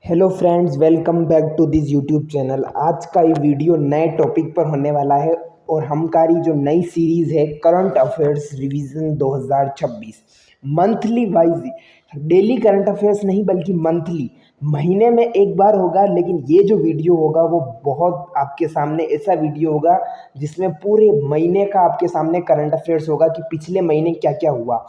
Hello friends, welcome back to this YouTube channel. आज का ये वीडियो नए टॉपिक पर होने वाला है और हमारी जो नई सीरीज़ है current affairs revision 2026 monthly wise. Daily current affairs नहीं बल्कि मंथली, महीने में एक बार होगा। लेकिन ये जो वीडियो होगा वो बहुत आपके सामने ऐसा वीडियो होगा जिसमें पूरे महीने का आपके सामने करंट अफेयर्स होगा कि पिछले महीने क्या क्या हुआ।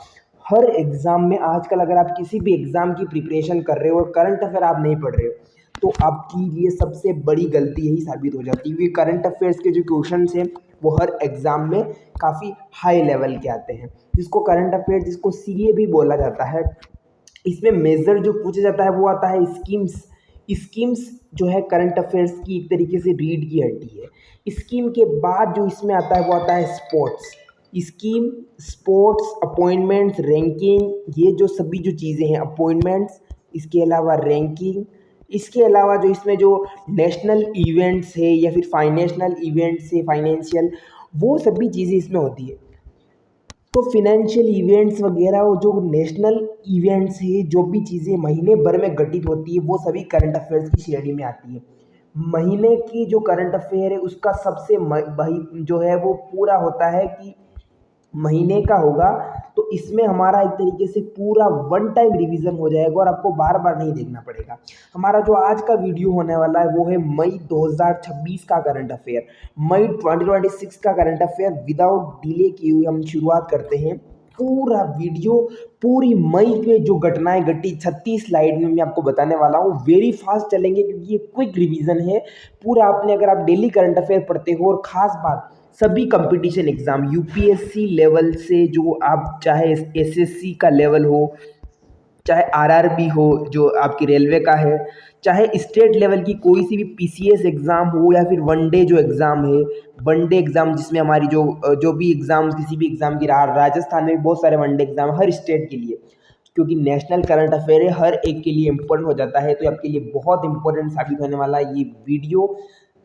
हर एग्ज़ाम में आजकल अगर आप किसी भी एग्ज़ाम की प्रिपरेशन कर रहे हो और करंट अफेयर आप नहीं पढ़ रहे हो तो आपकी लिए सबसे बड़ी गलती यही साबित हो जाती है, क्योंकि करंट अफेयर्स के जो क्वेश्चंस हैं वो हर एग्ज़ाम में काफ़ी हाई लेवल के आते हैं, जिसको करंट अफेयर, जिसको सीए भी बोला जाता है। इसमें मेजर जो पूछा जाता है वो आता है स्कीम्स। स्कीम्स जो है करंट अफेयर्स की एक तरीके से रीढ़ की हड्डी है। स्कीम के बाद जो इसमें आता है वो आता है sports. Scheme, sports, appointments, ranking, ये जो सभी जो चीज़ें हैं, अपॉइंटमेंट्स, इसके अलावा रैंकिंग, इसके अलावा जो इसमें जो नेशनल इवेंट्स है या फिर फाइनेंशियल इवेंट्स है, फाइनेंशियल, वो सभी चीज़ें इसमें होती है। तो फिनेंशियल इवेंट्स वगैरह वो जो नेशनल इवेंट्स है, जो भी चीज़ें महीने भर में घटित होती है वो सभी करंट अफेयर्स की श्रेणी में आती है। महीने की जो करंट अफेयर है उसका सबसे भाई जो है वो पूरा होता है कि महीने का होगा, तो इसमें हमारा एक तरीके से पूरा वन टाइम रिवीजन हो जाएगा और आपको बार बार नहीं देखना पड़ेगा। हमारा जो आज का वीडियो होने वाला है वो है मई 2026 का करंट अफेयर, मई 2026 का करंट अफेयर। विदाउट डिले किए हुए हम शुरुआत करते हैं। पूरा वीडियो, पूरी मई में जो घटनाएं घटी 36 स्लाइड में मैं आपको बताने वाला हूँ। वेरी फास्ट चलेंगे क्योंकि ये क्विक रिवीजन है। पूरा आपने, अगर आप डेली करंट अफेयर पढ़ते हो, और ख़ास बात सभी कंपटीशन एग्ज़ाम यूपीएससी लेवल से, जो आप चाहे एसएससी का लेवल हो, चाहे आरआरबी हो जो आपकी रेलवे का है, चाहे स्टेट लेवल की कोई सी भी पीसीएस एग्ज़ाम हो, या फिर वनडे जो एग्ज़ाम है, वनडे एग्ज़ाम जिसमें हमारी जो भी एग्ज़ाम, किसी भी एग्ज़ाम की, राजस्थान में भी बहुत सारे वनडे एग्ज़ाम हर स्टेट के लिए, क्योंकि नेशनल करंट अफेयर है, हर एक के लिए इम्पोर्टेंट हो जाता है। तो आपके लिए बहुत इंपॉर्टेंट साबित होने वाला है ये वीडियो।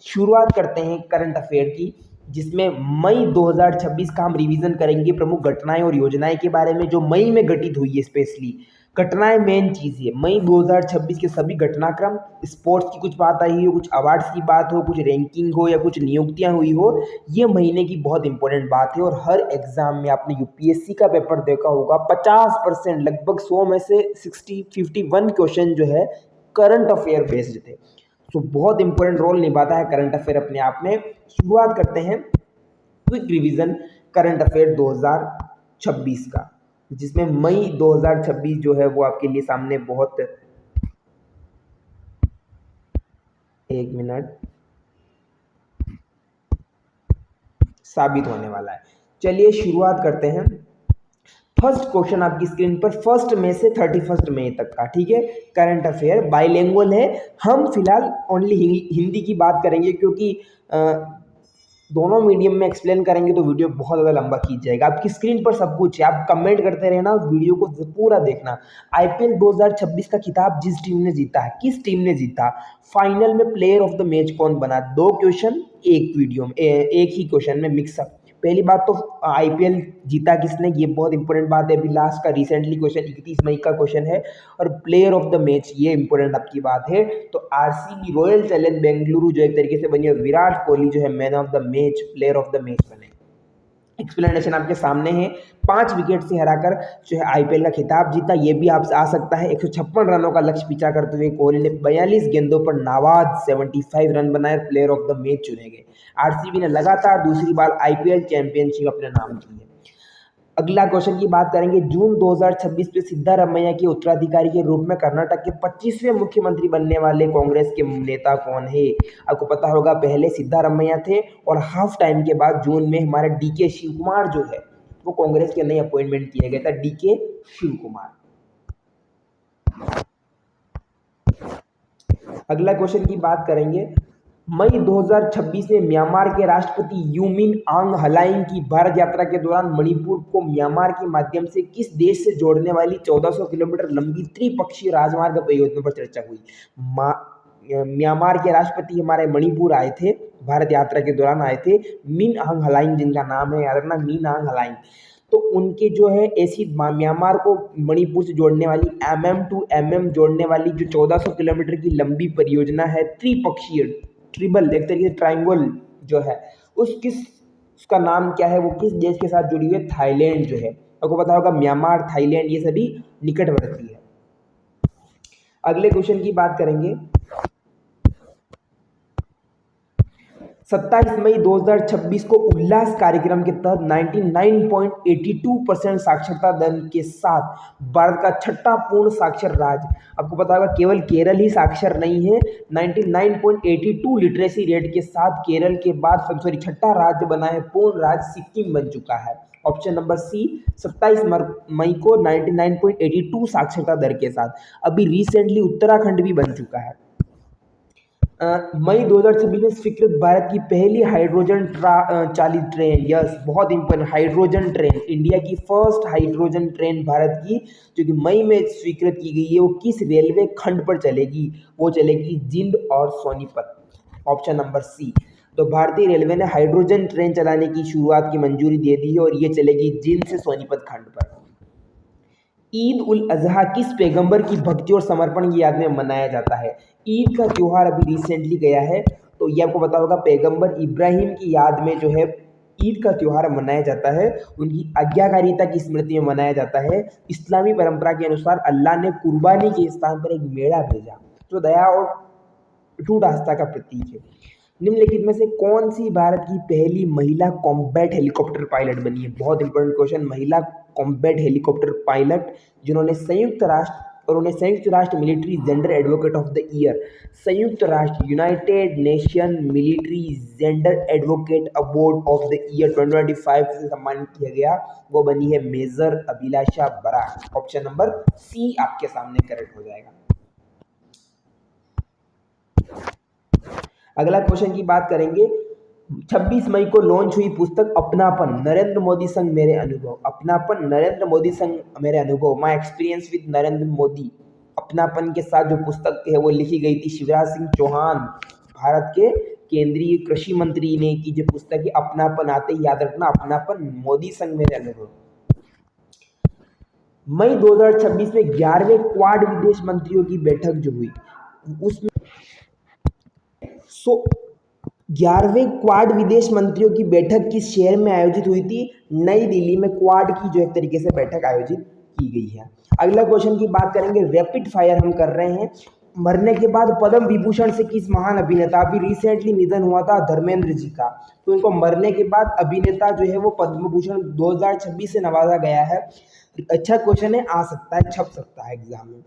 शुरुआत करते हैं करंट अफेयर की, जिसमें मई 2026 का हम रिवीजन करेंगे प्रमुख घटनाएं और योजनाएं के बारे में जो मई में घटित हुई है। स्पेशली घटनाएं मेन चीज़ है, मई 2026 के सभी घटनाक्रम, स्पोर्ट्स की कुछ बात आई हो, कुछ अवार्ड्स की बात हो, कुछ रैंकिंग हो, या कुछ नियुक्तियां हुई हो, ये महीने की बहुत इंपॉर्टेंट बात है। और हर एग्जाम में आपने यूपीएससी का पेपर देखा होगा, 50% लगभग 100 में से 51 क्वेश्चन जो है करंट अफेयर बेस्ड थे। तो बहुत इंपॉर्टेंट रोल निभाता है करंट अफेयर अपने आप में। शुरुआत करते हैं क्विक रिवीजन करंट अफेयर 2026 का, जिसमें मई 2026 जो है वो आपके लिए सामने बहुत, एक मिनट, साबित होने वाला है। चलिए शुरुआत करते हैं। फर्स्ट क्वेश्चन आपकी स्क्रीन पर, 1 मई से 31 मई तक का, ठीक है। करंट अफेयर बाइलिंगुअल है। हम फिलहाल ओनली हिंदी की बात करेंगे, क्योंकि दोनों मीडियम में एक्सप्लेन करेंगे तो वीडियो बहुत ज़्यादा लंबा खींच जाएगा। आपकी स्क्रीन पर सब कुछ है, आप कमेंट करते रहना, वीडियो को पूरा देखना। आईपीएल 2026 का खिताब जिस टीम ने जीता है, किस टीम ने जीता, फाइनल में प्लेयर ऑफ द मैच कौन बना। दो क्वेश्चन एक वीडियो में, एक ही क्वेश्चन में मिक्सअप। पहली बात तो आईपीएल जीता किसने, ये बहुत इंपॉर्टेंट बात है। अभी लास्ट का रिसेंटली क्वेश्चन 31 मई का क्वेश्चन है। और प्लेयर ऑफ द मैच, ये इंपॉर्टेंट आपकी बात है। तो आरसीबी, रॉयल चैलेंज बेंगलुरु जो एक तरीके से बनी है, विराट कोहली जो है man of the match, player of the match बने। एक्सप्लेनेशन आपके सामने है। 5 विकेट से हराकर जो है आईपीएल का खिताब जीता। ये भी आप आ सकता है। 156 रनों का लक्ष्य पीछा करते हुए कोहली ने 42 गेंदों पर नाबाद 75 रन बनाए, प्लेयर ऑफ द मैच चुने गए। आरसीबी ने लगातार दूसरी बार आईपीएल चैंपियनशिप अपने नाम की है। अगला क्वेश्चन की बात करेंगे। जून 2026 में सिद्धारमैया के उत्तराधिकारी के रूप में कर्नाटक के 25वें मुख्यमंत्री बनने वाले कांग्रेस के नेता कौन है। आपको पता होगा पहले सिद्धारमैया थे, और हाफ टाइम के बाद जून में हमारे डीके शिव कुमार जो है वो कांग्रेस के नए अपॉइंटमेंट किया गया था, डीके शिव कुमार। अगला क्वेश्चन की बात करेंगे। मई 2026 में म्यांमार के राष्ट्रपति यू मिन आंग हलाइंग की भारत यात्रा के दौरान मणिपुर को म्यांमार के माध्यम से किस देश से जोड़ने वाली 1400 किलोमीटर लंबी त्रिपक्षीय राजमार्ग परियोजना पर चर्चा हुई। म्यांमार के राष्ट्रपति हमारे मणिपुर आए थे, भारत यात्रा के दौरान आए थे, मिन आंग हलाइंग जिनका नाम है, याद रखना, मिन आंग हलाइंग। तो उनके जो है ऐसी म्यांमार को मणिपुर से जोड़ने वाली टू जोड़ने वाली जो 1400 किलोमीटर की लंबी परियोजना है, त्रिपक्षीय ट्रिबल एक तरीके से ट्राइंगल जो है, उसका नाम क्या है, वो किस देश के साथ जुड़ी हुई है? थाईलैंड जो है। आपको पता होगा म्यांमार, थाईलैंड ये सभी निकटवर्ती है। अगले क्वेश्चन की बात करेंगे। 27 मई 2026 को उल्लास कार्यक्रम के तहत 99.82% साक्षरता दर के साथ भारत का छठा पूर्ण साक्षर राज्य, आपको पता होगा केवल केरल ही साक्षर नहीं है, 99.82 लिटरेसी रेट के साथ केरल के बाद छठा राज्य बना है, पूर्ण राज्य सिक्किम बन चुका है। ऑप्शन नंबर सी, 27 मई को 99.82 साक्षरता दर के साथ। अभी रिसेंटली उत्तराखंड भी बन चुका है। मई 2026 में स्वीकृत भारत की पहली हाइड्रोजन चालित ट्रेन, यस बहुत इंपॉर्टेंट, हाइड्रोजन ट्रेन, इंडिया की फर्स्ट हाइड्रोजन ट्रेन भारत की जो कि मई में स्वीकृत की गई है, वो किस रेलवे खंड पर चलेगी? वो चलेगी जिंद और सोनीपत। Option number C. तो भारतीय रेलवे ने हाइड्रोजन ट्रेन चलाने की शुरुआत की मंजूरी दे दी है और ये चलेगी जिंद से सोनीपत खंड पर। ईद उल अजहा किस पैगंबर की भक्ति और समर्पण की याद में मनाया जाता है? ईद का त्योहार अभी रिसेंटली गया है, तो ये आपको पता होगा पैगंबर इब्राहिम की याद में जो है ईद का त्योहार मनाया जाता है, उनकी आज्ञाकारिता की स्मृति में मनाया जाता है। इस्लामी परंपरा के अनुसार अल्लाह ने कुर्बानी के स्थान पर एक मेढ़ा भेजा जो दया और टूट आस्था का प्रतीक है। निम्नलिखित में से कौन सी भारत की पहली महिला कॉम्बैट हेलीकॉप्टर पायलट बनी है? बहुत इंपॉर्टेंट क्वेश्चन, महिला कॉम्बैट हेलीकॉप्टर पायलट जिन्होंने संयुक्त राष्ट्र military gender advocate of the year, संयुक्त राष्ट्र United nation military gender advocate award of the year 2025 से सम्मानित किया गया, वो बनी है मेजर अभिलाषा बराक। ऑप्शन नंबर सी आपके सामने करेक्ट हो जाएगा। अगला क्वेश्चन की बात करेंगे। 26 मई को लॉन्च हुई पुस्तक अपनापन, नरेंद्र मोदी संग मेरे अनुभव। अपनापन, नरेंद्र मोदी संग मेरे अनुभव, my experience with Narendra Modi. अपनापन के साथ जो पुस्तक है वो लिखी गई थी शिवराज सिंह चौहान, भारत के केंद्रीय कृषि मंत्री ने की जो पुस्तक है अपनापन, आते ही याद रखना अपनापन, मोदी संग मेरे अनुभव। मई 2026 में 11वें क्वाड विदेश मंत्रियों की बैठक जो हुई उसमें 11वें क्वाड विदेश मंत्रियों की बैठक किस शहर में आयोजित हुई थी? नई दिल्ली में क्वाड की जो एक तरीके से बैठक आयोजित की गई है। अगला क्वेश्चन की बात करेंगे, रैपिड फायर हम कर रहे हैं। मरने के बाद पद्म विभूषण से किस महान अभिनेता, अभी रिसेंटली निधन हुआ था धर्मेंद्र जी का, तो इनको मरने के बाद अभिनेता जो है वो पद्म भूषण 2026 से नवाजा गया है। अच्छा क्वेश्चन है, आ सकता है, छप सकता है एग्जाम में।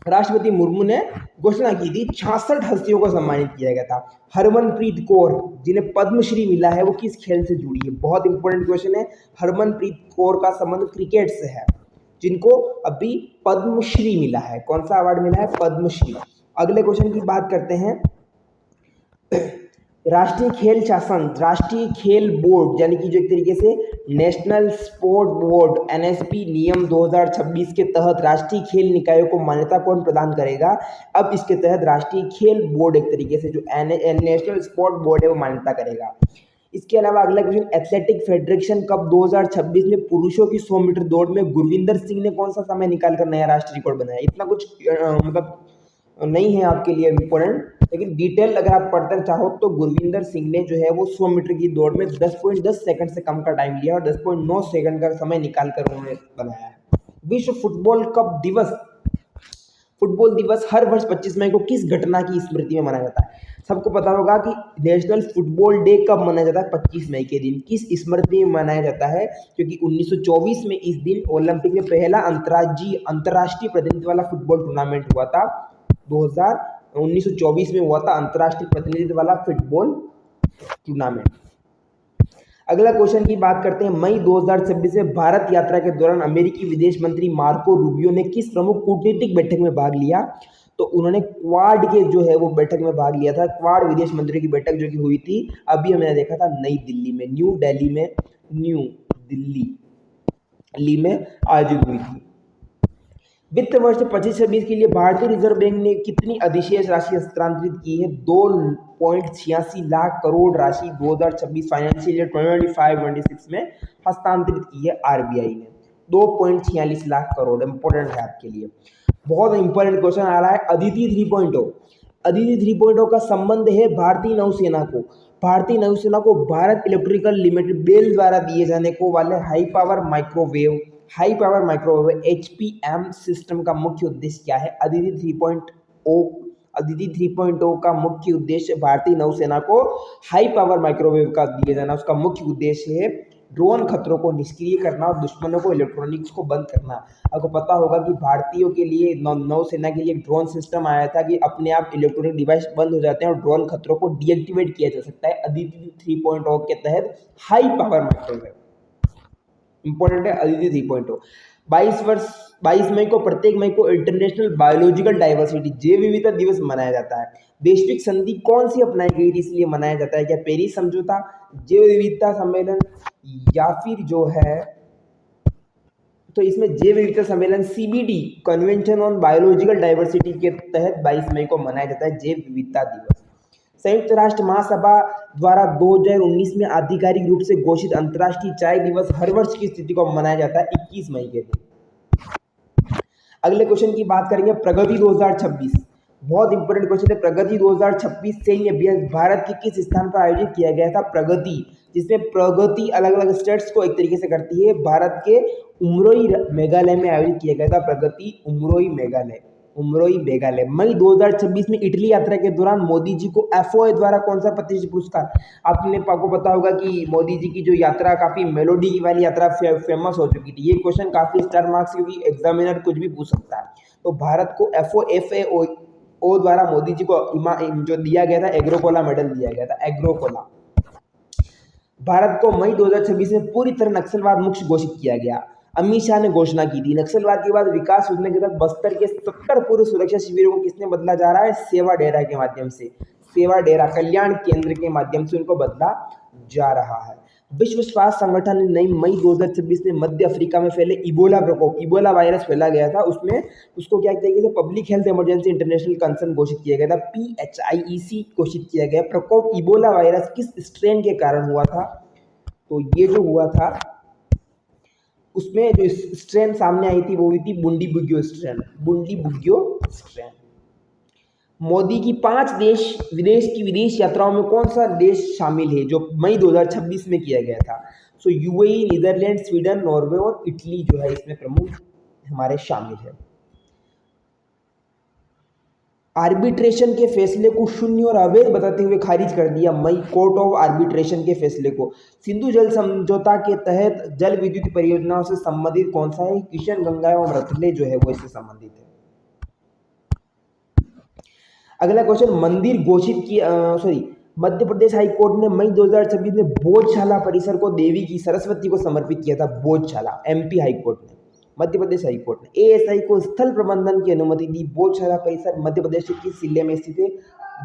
राष्ट्रपति मुर्मू ने घोषणा की थी 66 हस्तियों को सम्मानित किया गया था। हरमनप्रीत कौर जिन्हें पद्मश्री मिला है वो किस खेल से जुड़ी है? बहुत इंपॉर्टेंट क्वेश्चन है। हरमनप्रीत कौर का संबंध क्रिकेट से है, जिनको अभी पद्मश्री मिला है। कौन सा अवार्ड मिला है? पद्मश्री। अगले क्वेश्चन की बात करते हैं। राष्ट्रीय खेल शासन, राष्ट्रीय खेल बोर्ड यानी कि जो एक तरीके से नेशनल स्पोर्ट बोर्ड एनएसपी नियम 2026 के तहत राष्ट्रीय खेल निकायों को मान्यता कौन प्रदान करेगा? अब इसके तहत राष्ट्रीय खेल बोर्ड एक तरीके से जो नेशनल स्पोर्ट बोर्ड है वो मान्यता करेगा। इसके अलावा अगला क्वेश्चन, एथलेटिक फेडरेशन कप 2026 में पुरुषों की 100 मीटर दौड़ में गुरविंदर सिंह ने कौन सा समय निकालकर नया राष्ट्रीय रिकॉर्ड बनाया? इतना कुछ मतलब नहीं है आपके लिए इम्पोर्टेंट, लेकिन डिटेल अगर आप पढ़ना चाहो तो गुरविंदर सिंह ने जो है वो 100 मीटर की दौड़ में 10.10 सेकंड से कम का टाइम लिया और 10.9 सेकंड का समय निकालकर उन्होंने बनाया है। विश्व फुटबॉल कप दिवस, फुटबॉल दिवस हर वर्ष 25 मई को किस घटना की स्मृति में मनाया जाता है? सबको पता होगा कि नेशनल फुटबॉल डे कब मनाया जाता है? 25 मई के दिन। किस स्मृति में मनाया जाता है? क्योंकि 1924 में इस दिन ओलंपिक में पहला अंतर्राष्ट्रीय प्रतिनिधित्व वाला फुटबॉल टूर्नामेंट हुआ था। 1924 में हुआ था अंतर्राष्ट्रीय प्रतिनिधित्व वाला फुटबॉल टूर्नामेंट। अगला क्वेश्चन की बात करते हैं। मई 2026 में भारत यात्रा के दौरान अमेरिकी विदेश मंत्री मार्को रूबियो ने किस प्रमुख कूटनीतिक बैठक में भाग लिया? तो उन्होंने क्वाड के जो है वो बैठक में भाग लिया था। क्वाड विदेश मंत्रियों की बैठक जो कि हुई थी अभी हमने देखा था नई दिल्ली में आयोजित हुई थी। वित्त वर्ष 25-26 के लिए भारतीय रिजर्व बैंक ने कितनी अधिशेष राशि हस्तांतरित की है? 2.86 लाख करोड़ राशि 2026 फाइनेंशियल ईयर 2025-26 में हस्तांतरित की है आरबीआई ने। 2.46 लाख करोड़ इंपॉर्टेंट है आपके लिए। बहुत इंपॉर्टेंट क्वेश्चन आ रहा है। अदिति 3.0, अदिति 3.0 का संबंध है भारतीय नौसेना को। भारतीय नौसेना को भारत इलेक्ट्रिकल लिमिटेड बेल द्वारा दिए जाने को वाले high power microwave HPM system का मुख्य उद्देश्य क्या है? अदिति 3.0, अदिति 3.0 का मुख्य उद्देश्य भारतीय नौसेना को हाई पावर माइक्रोवेव का दिए जाना। उसका मुख्य उद्देश्य है ड्रोन खतरों को निष्क्रिय करना और दुश्मनों को इलेक्ट्रॉनिक्स को बंद करना। आपको पता होगा कि भारतीयों के लिए नौसेना के लिए एक ड्रोन सिस्टम आया था कि अपने आप इलेक्ट्रॉनिक डिवाइस बंद हो जाते हैं और ड्रोन खतरों को डीएक्टिवेट किया जा सकता है अदिति 3.0 के तहत हाई पावर माइक्रोवेव। इंपॉर्टेंट है अदिति 3.0। 22 मई को, प्रत्येक मई को इंटरनेशनल बायोलॉजिकल डाइवर्सिटी जैव विविधता दिवस मनाया जाता है। वैश्विक संधि कौन सी अपनाई गई थी इसलिए मनाया जाता है? क्या पेरिस समझौता, जैव विविधता सम्मेलन, या फिर जो है तो इसमें जैव विविधता सम्मेलन CBD convention on biological diversity के तहत 22 मई को मनाया जाता है जैव विविधता दिवस। संयुक्त राष्ट्र महासभा द्वारा 2019 में आधिकारिक रूप से घोषित अंतर्राष्ट्रीय चाय दिवस हर वर्ष की स्थिति को मनाया जाता है 21 मई के दिन। अगले क्वेश्चन की बात करेंगे प्रगति 2026। बहुत इंपॉर्टेंट क्वेश्चन है। प्रगति 2026 सैन्य अभ्यास भारत के किस स्थान पर आयोजित किया गया था? प्रगति, जिसमें प्रगति अलग अलग स्टेट्स को एक तरीके से करती है। भारत के उमरोई मेघालय में आयोजित किया गया था प्रगति उमरोई मेघालय। मई 2026 में इटली यात्रा के दौरान मोदी जी को एफओए द्वारा कौन सा प्रतिष्ठित पुरस्कार? आपको पता होगा कि मोदी जी की जो यात्रा काफी मेलोडी वाली यात्रा फेमस हो चुकी थी। ये क्वेश्चन काफी स्टार मार्क्स क्योंकि एग्जामिनर कुछ भी पूछ सकता है। तो भारत को एफओ द्वारा मोदी जी को जो दिया गया था एग्रोकोला मेडल दिया गया था, एग्रोकोला। भारत को मई 2026 में पूरी तरह नक्सलवाद मुक्त घोषित किया गया। अमित शाह ने घोषणा की थी। नक्सलवाद के बाद विकास योजना के तहत बस्तर के 70 पूर्व सुरक्षा शिविरों को किसने बदला जा रहा है? सेवा डेरा के माध्यम से, सेवा डेरा कल्याण केंद्र के माध्यम से उनको बदला जा रहा है। विश्व स्वास्थ्य संगठन ने नई मई 2026 में मध्य अफ्रीका में फैले इबोला प्रकोप, इबोला वायरस फैला गया था, उसमें उसको क्या तरीके से public health emergency international concern घोषित किया गया था, PHIEC घोषित किया गया। प्रकोप इबोला वायरस किस स्ट्रेन के कारण हुआ था? तो ये जो हुआ था उसमें जो स्ट्रेन सामने आई थी वो हुई थी बुंडीबुग्यो स्ट्रेन। मोदी की 5 विदेश यात्राओं में कौन सा देश शामिल है जो मई 2026 में किया गया था? सो यूएई, नीदरलैंड, स्वीडन, नॉर्वे और इटली जो है इसमें प्रमुख हमारे शामिल है। आर्बिट्रेशन के फैसले को शून्य और अवैध बताते हुए खारिज कर दिया मई कोर्ट ऑफ आर्बिट्रेशन के फैसले को। सिंधु जल समझौता के तहत जल विद्युत परियोजनाओं से संबंधित कौन सा है? किशन गंगा एवं रतले जो है वो इससे संबंधित है। अगला क्वेश्चन, मंदिर घोषित किया मध्य प्रदेश हाई कोर्ट ने मई 2026 में बोधशाला परिसर को देवी की सरस्वती को समर्पित किया था। बोधशाला, एमपी हाई कोर्ट ने, मध्य प्रदेश हाई कोर्ट ने एएसआई को स्थल प्रबंधन की अनुमति दी। बोधशाला परिसर मध्य प्रदेश के जिले में स्थित है,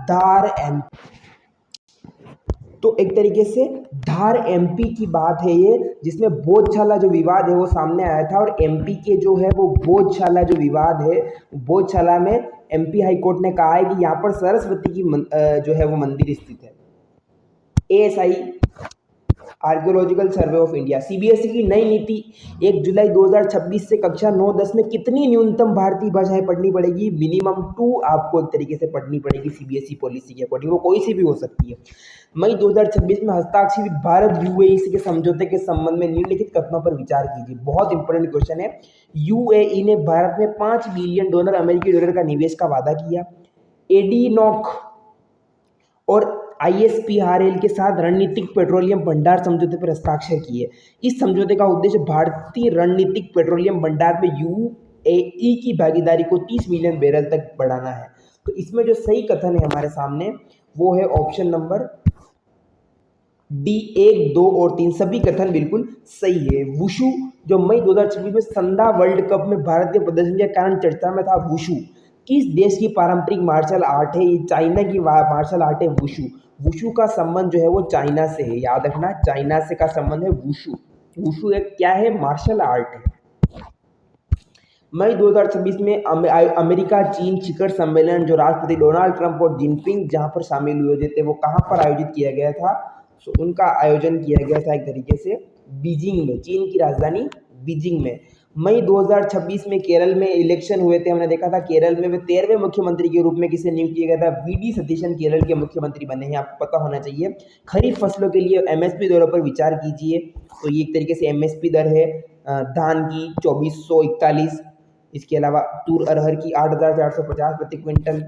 धार एमपी। तो एक तरीके से धार एमपी की बात है ये, जिसमें बोधशाला जो विवाद है वो सामने आया था और एमपी के जो है वो बोधशाला जो विवाद है, बोधशाला में एमपी हाई कोर्ट ने कहा है कि यहाँ पर सरस्वती की जो है वो मंदिर स्थित है। ASI archaeological survey of India. CBSE की नई नीति 1 जुलाई 2026 से कक्षा 9-10 में कितनी न्यूनतम भारतीय भाषाएं पढ़नी पड़ेगी? मिनिमम 2 आपको एक तरीके से पढ़नी पड़ेगी सीबीएसई पॉलिसी के अकॉर्डिंग, वो कोई सी भी हो सकती है। मई 2026 में हस्ताक्षरित भारत यूएई के समझौते के संबंध में निम्नलिखित कथनों पर विचार कीजिए। बहुत इंपॉर्टेंट क्वेश्चन है। यूएई ने भारत में $5 बिलियन अमेरिकी डॉलर का निवेश का वादा किया। एडीनॉक और आईएसपीआरएल के साथ रणनीतिक पेट्रोलियम भंडार समझौते पर हस्ताक्षर किए। इस समझौते का उद्देश्य भारतीय रणनीतिक पेट्रोलियम भंडार में यूएई की भागीदारी को 30 मिलियन बैरल तक बढ़ाना है। तो इसमें जो सही कथन है हमारे सामने वो है ऑप्शन नंबर डी, 1, 2 और 3 सभी कथन बिल्कुल सही है। वुशु जो मई 2026 में संधा वर्ल्ड कप में भारतीय प्रदर्शन के कारण चर्चा में था। वुशु किस देश की पारंपरिक मार्शल आर्ट है? ये चाइना की मार्शल आर्ट है वुशु। वुशु का संबंध जो है वो चाइना से है, याद रखना, चाइना से का संबंध है वुशु। वुशु एक क्या है? मार्शल आर्ट है। मई 2026 में अमेरिका चीन शिखर सम्मेलन जो राष्ट्रपति डोनाल्ड ट्रंप और जिनपिंग जहां पर शामिल हुए थे वो कहां पर आयोजित किया गया था। सो उनका आयोजन किया गया था एक तरीके से बीजिंग में, चीन की राजधानी बीजिंग में। मई 2026 में केरल में इलेक्शन हुए थे। हमने देखा था केरल में वे 13वें मुख्यमंत्री के रूप में किसे नियुक्त किया गया था, वीडी सतीशन केरल के मुख्यमंत्री बने हैं, आपको पता होना चाहिए। खरीफ फसलों के लिए एमएसपी दरों पर विचार कीजिए। तो ये एक तरीके से एमएसपी दर है धान की 2441, इसके अलावा तूर अरहर की 8450 प्रति क्विंटल।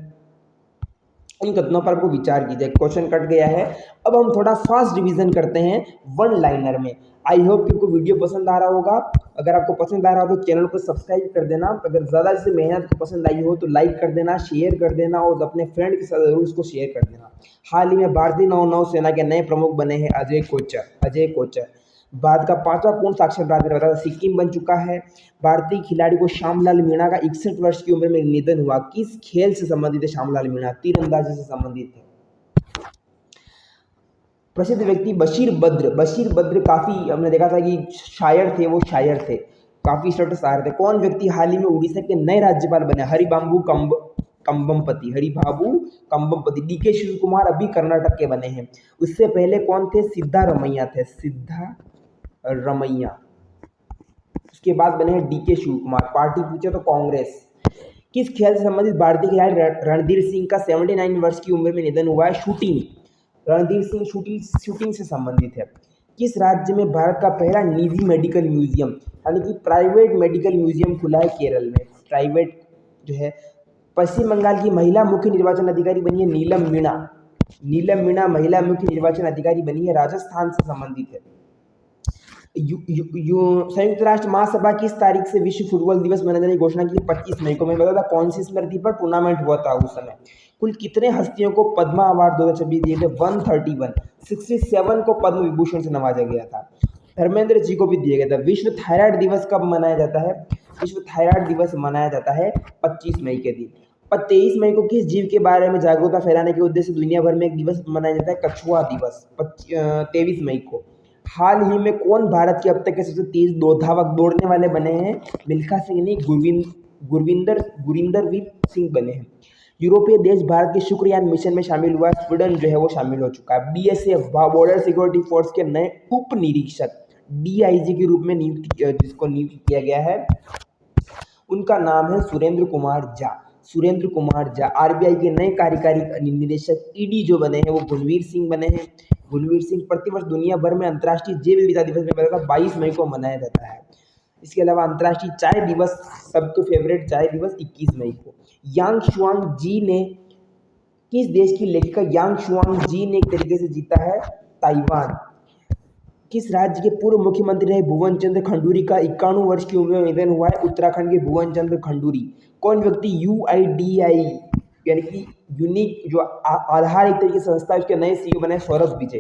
इन कथनों पर आपको विचार कीजिए। क्वेश्चन कट गया है। अब हम थोड़ा फास्ट रिवीजन करते हैं वन लाइनर में। आई होप कि आपको वीडियो पसंद आ रहा होगा। अगर आपको पसंद आ रहा हो तो चैनल को सब्सक्राइब कर देना। अगर ज़्यादा से मेहनत को पसंद आई हो तो लाइक कर देना, शेयर कर देना और अपने फ्रेंड के साथ जरूर इसको शेयर कर देना। हाल ही में भारतीय नौसेना के नए प्रमुख बने हैं अजय कोचर। भारत का 5वां पूर्ण साक्षर राज्य सिक्किम बन चुका है। भारतीय खिलाड़ी को श्यामलाल मीणा का 61 वर्ष की उम्र में निधन हुआ। किस खेल से संबंधित है श्यामलाल मीणा? तीरंदाजी से संबंधित है। प्रसिद्ध व्यक्ति बशीर बद्र काफी हमने देखा था कि शायर थे, वो शायर थे, काफी श्रेष्ठ शायर थे। कौन व्यक्ति हाल ही में उड़ीसा के नए राज्यपाल बने? हरिबाबू कंबमपति। डीके शिव कुमार अभी कर्नाटक के बने हैं। उससे पहले कौन थे? सिद्धारमैया थे, सिद्धारमैया। उसके बाद बने हैं डीके शिव कुमार। पार्टी पूछे तो कांग्रेस। किस खेल से संबंधित भारतीय खिलाड़ी रणधीर सिंह का 79 वर्ष की उम्र में निधन हुआ है? शूटिंग। रणधीर सिंह शूटिंग से संबंधित है। किस राज्य में भारत का पहला निजी मेडिकल म्यूजियम यानी कि प्राइवेट मेडिकल म्यूजियम खुला है? केरल में। प्राइवेट जो है। पश्चिम बंगाल की महिला मुख्य निर्वाचन अधिकारी बनी है नीलम मीणा महिला मुख्य निर्वाचन अधिकारी बनी है, राजस्थान से संबंधित है। संयुक्त राष्ट्र महासभा किस तारीख से विश्व फुटबॉल दिवस मनाने की घोषणा की? 25 मई को। मैं बता था कौन सी स्मृति पर टूर्नामेंट हुआ था उस समय। कुल कितने हस्तियों को पद्मा अवार्ड 2026 दिए थे? 131। 67 को पद्म विभूषण से नवाजा गया था। धर्मेंद्र जी को भी दिया गया था। विश्व थायराइड दिवस कब मनाया जाता है? विश्व थायराइड दिवस मनाया जाता है 25 मई के दिन। 23 मई को किस जीव के बारे में जागरूकता फैलाने के उद्देश्य से दुनिया भर में एक दिवस मनाया जाता है? कछुआ दिवस। 23 मई को। हाल ही में कौन भारत के अब तक के सबसे तेज दौड़ने वाले बने हैं? मिल्खा सिंह नहीं, गुरिंदरवीर सिंह बने हैं। यूरोपीय देश भारत के शुक्रयान मिशन में शामिल हुआ है। स्वीडन जो है वो शामिल हो चुका है। बीएसएफ बॉर्डर सिक्योरिटी फोर्स के नए उप निरीक्षक डीआईजी के रूप में जिसको नियुक्त किया गया है उनका नाम है सुरेंद्र कुमार झा। आरबीआई के नए कार्यकारी निदेशक ईडी जो बने हैं वो गुणवीर सिंह बने हैं। गुणवीर सिंह। प्रतिवर्ष दुनिया भर में अंतर्राष्ट्रीय जैव विविधता दिवस में 22 मई को मनाया जाता है। इसके अलावा अंतर्राष्ट्रीय चाय दिवस, सबके फेवरेट चाय दिवस 21 मई को। यांग शुआंग जी ने किस देश की लेखिका यांग शुआंग जी ने एक तरीके से जीता है? ताइवान। किस राज्य के पूर्व मुख्यमंत्री रहे भुवन चंद्र खंडूरी का 51 वर्ष की उम्र में निधन हुआ है? उत्तराखंड के भुवन चंद्र खंडूरी। कौन व्यक्ति यूआईडीआई यानी कि यूनिक जो आधार एक तरीके से संस्था है उसके नए सीईओ बने? सौरभ विजय।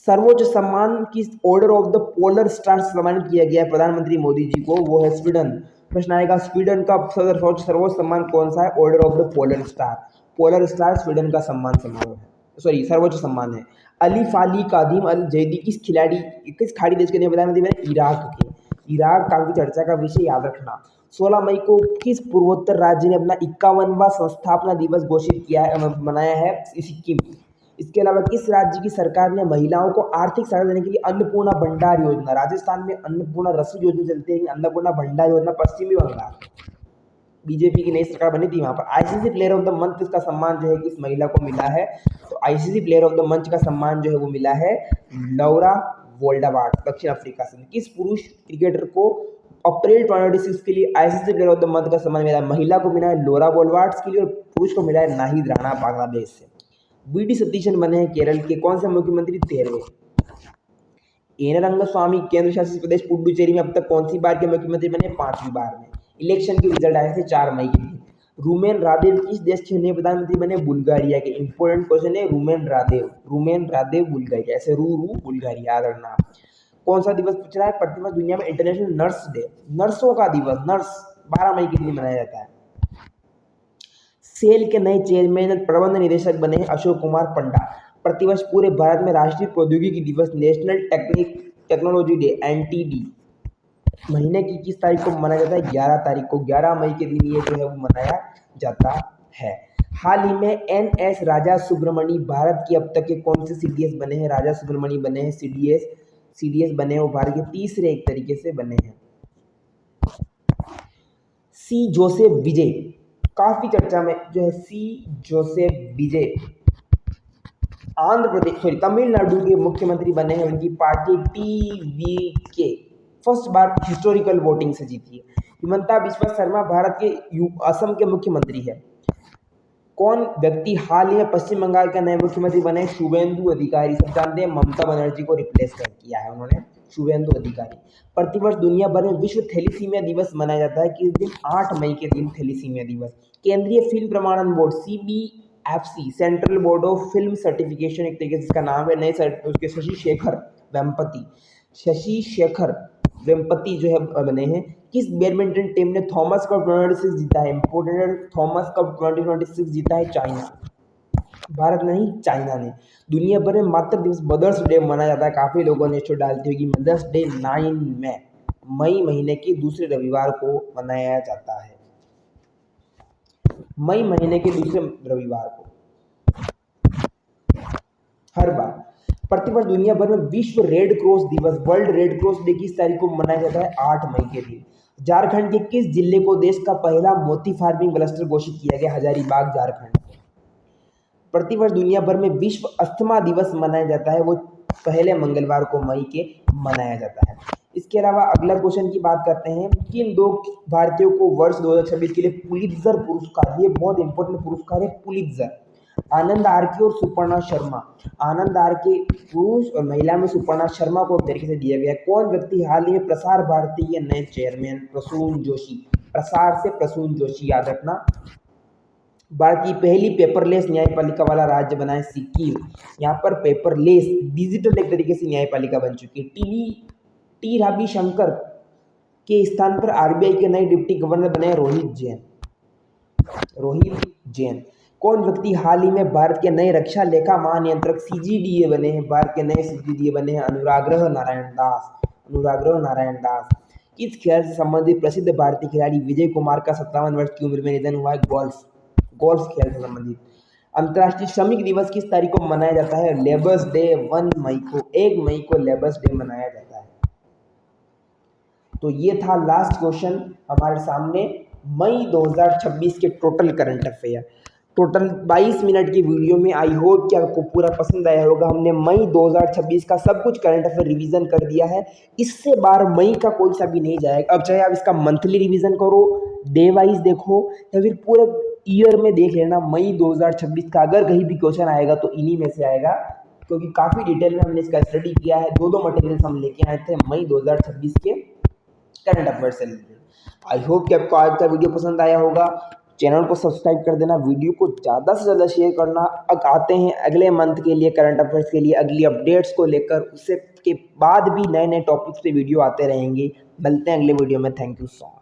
सर्वोच्च सम्मान किस order of the polar star से सम्मानित किया गया है प्रधानमंत्री मोदी जी को? वो है स्वीडन। प्रश्न आएगा स्वीडन का सर्वोच्च सम्मान कौन सा है? Order of the polar star Sweden का सर्वोच्च सम्मान है। अली फाली कादिम अल जैदी किस खाड़ी देश के लिए प्रधानमंत्री बने? इराक का भी चर्चा का विषय याद रखना। 16 मई को किस पूर्वोत्तर राज्य ने अपना 51वां संस्थापना दिवस घोषित किया है, मनाया है? सिक्किम। इसके अलावा किस राज्य की सरकार ने महिलाओं को आर्थिक सहायता देने के लिए अन्नपूर्णा भंडार योजना? राजस्थान में अन्नपूर्णा रसोई योजना चलती है, अन्नपूर्णा भंडार योजना पश्चिमी बंगाल। बीजेपी की नई सरकार बनी थी वहां पर। ICC player of the month का सम्मान जो है किस महिला को मिला है? तो ICC player of the month का सम्मान जो है वो मिला है लौरा वोल्डावार्ड, दक्षिण अफ्रीका से। किस पुरुष क्रिकेटर को अप्रैल 2026 के लिए ICC player of the month का सम्मान मिला है? महिला को मिला है लौरा वोल्डावार्ड के लिए और पुरुष को मिला है नाहिद राणा बांग्लादेश से। वीडी सतीशन बने हैं केरल के कौन से मुख्यमंत्री? 13वें। एन रंगस्वामी केंद्र शासित प्रदेश पुडुचेरी में अब तक कौन सी बार के मुख्यमंत्री बने? 5वीं बार में। इलेक्शन के रिजल्ट आए थे 4 मई के दिन। रूमेन रादेव किस देश के नए प्रधानमंत्री बने? बुल्गारिया के। इंपोर्टेंट क्वेश्चन है रूमेन रादेव बुल्गारिया, ऐसे बुल्गारिया याद रखना। कौन सा दिवस पूछ रहा है? प्रतिवर्ष दुनिया में इंटरनेशनल नर्स डे, नर्सों का दिवस, नर्स 12 मई के दिन मनाया जाता है। सेल के नए चेयरमैन प्रबंध निदेशक बने हैं अशोक कुमार पंडा। प्रतिवर्ष पूरे भारत में राष्ट्रीय प्रौद्योगिकी दिवस, नेशनल टेक्नोलॉजी डे, एनटीडी महीने की किस तारीख को मनाया जाता है? 11 तारीख को, 11 मई के दिन ये जो है वो मनाया जाता है। हाल ही में एन.एस. राजा सुब्रमणी भारत की अब तक के कौन से सीडीएस बने हैं? राजा सुब्रमणी बने हैं सीडीएस बने हैं, वो भारत के तीसरे एक तरीके से बने हैं। सी जोसेफ विजय काफी चर्चा में जो है, सी जोसेफ विजय तमिलनाडु के मुख्यमंत्री बने हैं। उनकी पार्टी टीवीके फर्स्ट बार हिस्टोरिकल वोटिंग से जीती है। हिमंता बिस्वा शर्मा भारत के असम के मुख्यमंत्री है। कौन व्यक्ति हाल ही में पश्चिम बंगाल का नए मुख्यमंत्री बने? शुभेंदु अधिकारी। सब जानते हैं ममता बनर्जी को रिप्लेस कर किया है उन्होंने, शुभेंदु अधिकारी। प्रतिवर्ष दुनिया भर में विश्व थैलीसीमिया दिवस मनाया जाता है। किस दिन? 8 मई के दिन थैलीसीमिया दिवस। केंद्रीय फिल्म प्रमाणन board CBFC, central board of film certification एक तरीके से इसका नाम है, नए उसके शशि शेखर वेम्पति जो है बने हैं। किस बैडमिंटन टीम ने थॉमस कप 2026 जीता है? इंपोर्टेड थॉमस कप 2026 जीता है चाइना, भारत नहीं, चाइना ने। दुनिया भर में मातृ दिवस मदर्स डे मनाया जाता है। काफी लोगों ने इसको डालती होगी मदर्स डे 9 मई महीने के दूसरे रविवार को मनाया जाता है। मई महीने के दूसरे रविवार को हर बार। प्रतिवर्ष दुनिया भर में विश्व रेड क्रॉस दिवस, वर्ल्ड रेड क्रॉस डे किस तारीख को मनाया जाता है? 8 मई के दिन। झारखंड के किस जिले को देश का पहला मोती फार्मिंग क्लस्टर घोषित किया गया? हजारीबाग, झारखंड। प्रतिवर्ष दुनिया भर में विश्व अस्थमा दिवस मनाया जाता है, वो पहले मंगलवार को मई के मनाया जाता है। इसके अलावा अगला क्वेश्चन की बात करते हैं, किन दो भारतीयों को वर्ष 2026 के लिए पुलित्जर पुरस्कार, ये बहुत इंपॉर्टेंट पुरस्कार है पुलित्जर, आनंद आरके और सुपर्णा शर्मा। आनंद आरके पुरुष और महिला में सुपर्णा शर्मा को एक तरीके से दिया गया। कौन व्यक्ति हाल ही में प्रसार भारती के नए चेयरमैन? प्रसून जोशी। प्रसार से प्रसून जोशी, याद रखना। भारत की पहली पेपरलेस न्यायपालिका वाला राज्य बना है सिक्किम। यहाँ पर पेपरलेस डिजिटल एक तरीके से न्यायपालिका बन चुकी है। टी रविशंकर के स्थान पर आरबीआई के नए डिप्टी गवर्नर बने रोहित जैन। कौन व्यक्ति हाल ही में भारत के नए रक्षा लेखा महानियंत्रक सीजीडीए बने हैं? भारत के नए सीजीडीए बने हैं अनुराग्रह नारायण दास। किस खेल से संबंधित प्रसिद्ध भारतीय खिलाड़ी विजय कुमार का 57 वर्ष की उम्र में निधन हुआ है? गोल्फ खेल से संबंधित। अंतर्राष्ट्रीय श्रमिक दिवस किस तारीख को मनाया जाता है? लेबर्स डे 1 मई को लेबर्स डे मनाया जाता है। तो ये था लास्ट क्वेश्चन हमारे सामने, मई 2026 के total current affair. Total 22 minute की वीडियो में आई होप कि आपको पूरा पसंद आया होगा। हमने मई 2026 का सब कुछ करंट अफेयर रिवीजन कर दिया है। इससे बार मई का कोई सा भी नहीं जाएगा। अब चाहे आप इसका मंथली रिवीजन करो, डे वाइज देखो, या फिर पूरे ईयर में देख लेना। मई 2026 का अगर कहीं भी क्वेश्चन आएगा तो इन्हीं में से आएगा, क्योंकि काफ़ी डिटेल में हमने इसका स्टडी किया है। दो मटेरियल्स हम लेके आए थे मई 2026 के करंट अफेयर से रिलेटेड। आई होप कि आपको आज का वीडियो पसंद आया होगा। चैनल को सब्सक्राइब कर देना, वीडियो को ज़्यादा से ज़्यादा शेयर करना। अब आते हैं अगले मंथ के लिए करंट अफेयर्स के लिए अगली अपडेट्स को लेकर, उससे के बाद भी नए नए टॉपिक्स पे वीडियो आते रहेंगे। मिलते हैं अगले वीडियो में। Thank you so much.